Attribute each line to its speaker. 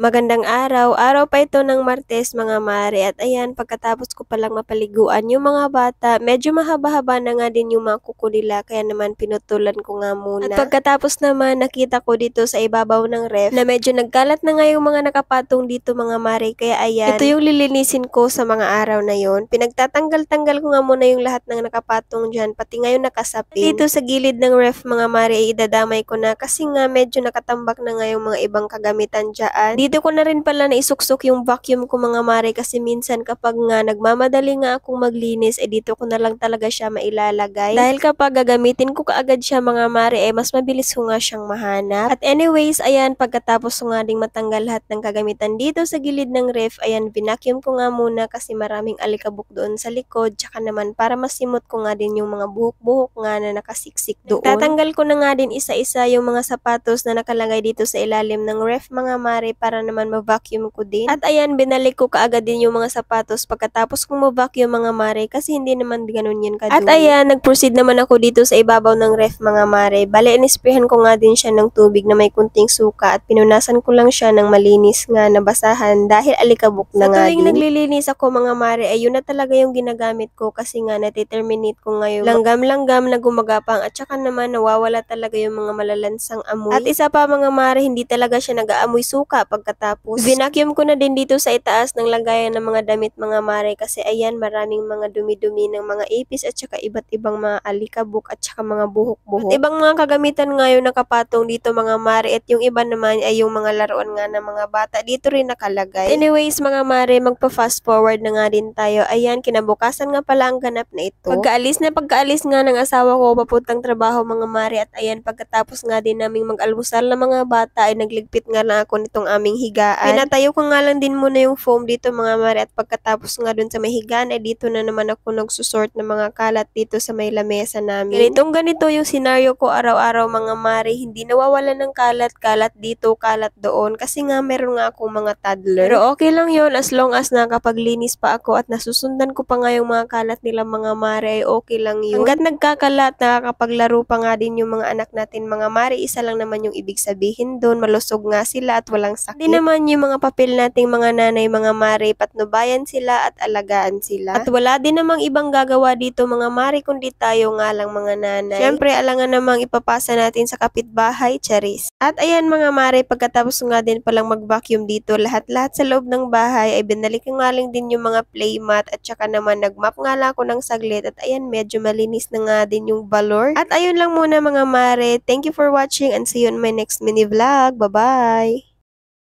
Speaker 1: Magandang araw, araw pa ito ng Martes mga mare at ayan pagkatapos ko palang mapaliguan yung mga bata, medyo mahaba-haba na nga din yung mga kuko nila kaya naman pinutulan ko nga muna. At pagkatapos naman nakita ko dito sa ibabaw ng ref na medyo nagkalat na nga yung mga nakapatong dito mga mare kaya ayan, ito yung lilinisin ko sa mga araw na yon. Pinagtatanggal-tanggal ko nga muna yung lahat ng nakapatong dyan pati nga yung nakasapin. Dito sa gilid ng ref mga mare ay idadamay ko na kasi nga medyo nakatambak na nga yung mga ibang kagamitan dyan. Dito ko na rin pala naisuksok yung vacuum ko mga mare kasi minsan kapag nga nagmamadali nga akong maglinis dito ko na lang talaga siya mailalagay. Dahil kapag gagamitin ko kaagad siya mga mare mas mabilis ko nga siyang mahanap. At anyways, ayan pagkatapos ko nga ding matanggal lahat ng kagamitan dito sa gilid ng ref, ayan binacuum ko nga muna kasi maraming alikabok doon sa likod tsaka naman para masimot ko nga din yung mga buhok-buhok nga na nakasiksik doon. Tatanggal ko na nga din isa-isa yung mga sapatos na nakalagay dito sa ilalim ng ref mga mare para naman ma-vacuum ko din. At ayan, binalik ko kaagad din yung mga sapatos pagkatapos kong ma-vacuum mga mare kasi hindi naman ganun yun kadumi. At ayan, nag-proceed naman ako dito sa ibabaw ng ref mga mare. Bale, inisprehan ko nga din siya ng tubig na may kunting suka at pinunasan ko lang siya ng malinis nga na basahan dahil alikabok na nga din. Sa tuwing naglilinis ako mga mare ay yun na talaga yung ginagamit ko kasi nga nati-terminate ko nga yung langgam-langgam na gumagapang at saka naman nawawala talaga yung mga malalansang amoy. At isa pa mga mare, hindi talaga siya nag-aamoy suka pagkatapos. Vinacuum ko na din dito sa itaas ng lagayan ng mga damit mga mare kasi ayan maraming mga dumi-dumi ng mga ipis at saka iba't ibang mga alikabok at saka mga buhok-buhok. At ibang mga kagamitan nga yung nakapatong dito mga mare at yung iba naman ay yung mga laruan nga ng mga bata dito rin nakalagay. Anyways mga mare, magpa-fast forward na nga din tayo. Ayan, kinabukasan nga pala ang ganap na ito. Pagkaalis nga ng asawa ko papuntang trabaho mga mare at ayan pagkatapos nga din naming mag-almusal ng mga bata ay nagligpit nga lang ako nitong aming higaan. Pinatayo ko nga lang din muna yung foam dito mga mare at pagkatapos nga dun sa may higaan ay dito na naman ako nagsusort ng mga kalat dito sa may lamesa namin. Ganito yung senaryo ko araw-araw mga mare, hindi nawawalan ng kalat dito, kalat doon kasi nga meron nga akong mga toddler. Pero okay lang yon as long as nakapaglinis pa ako at nasusundan ko pa nga yung mga kalat nila mga mare ay okay lang yun. Hanggat nagkakalat, nakakapaglaro pa nga din yung mga anak natin mga mare, isa lang naman yung ibig sabihin doon, malusog nga sila at walang sakit. Hindi naman yung mga papel nating mga nanay mga mare, patnubayan sila at alagaan sila. At wala din namang ibang gagawa dito mga mare kundi tayo nga lang mga nanay. Siyempre alangan namang ipapasa natin sa kapitbahay, charis. At ayan mga mare, pagkatapos nga din palang mag-vacuum dito, lahat-lahat sa loob ng bahay ay binalik ko nga lang din yung mga playmat at saka naman nag-mop nga lang ako ng saglit at ayan medyo malinis na nga din yung balor. At ayun lang muna mga mare, thank you for watching and see you on my next mini vlog. Bye-bye!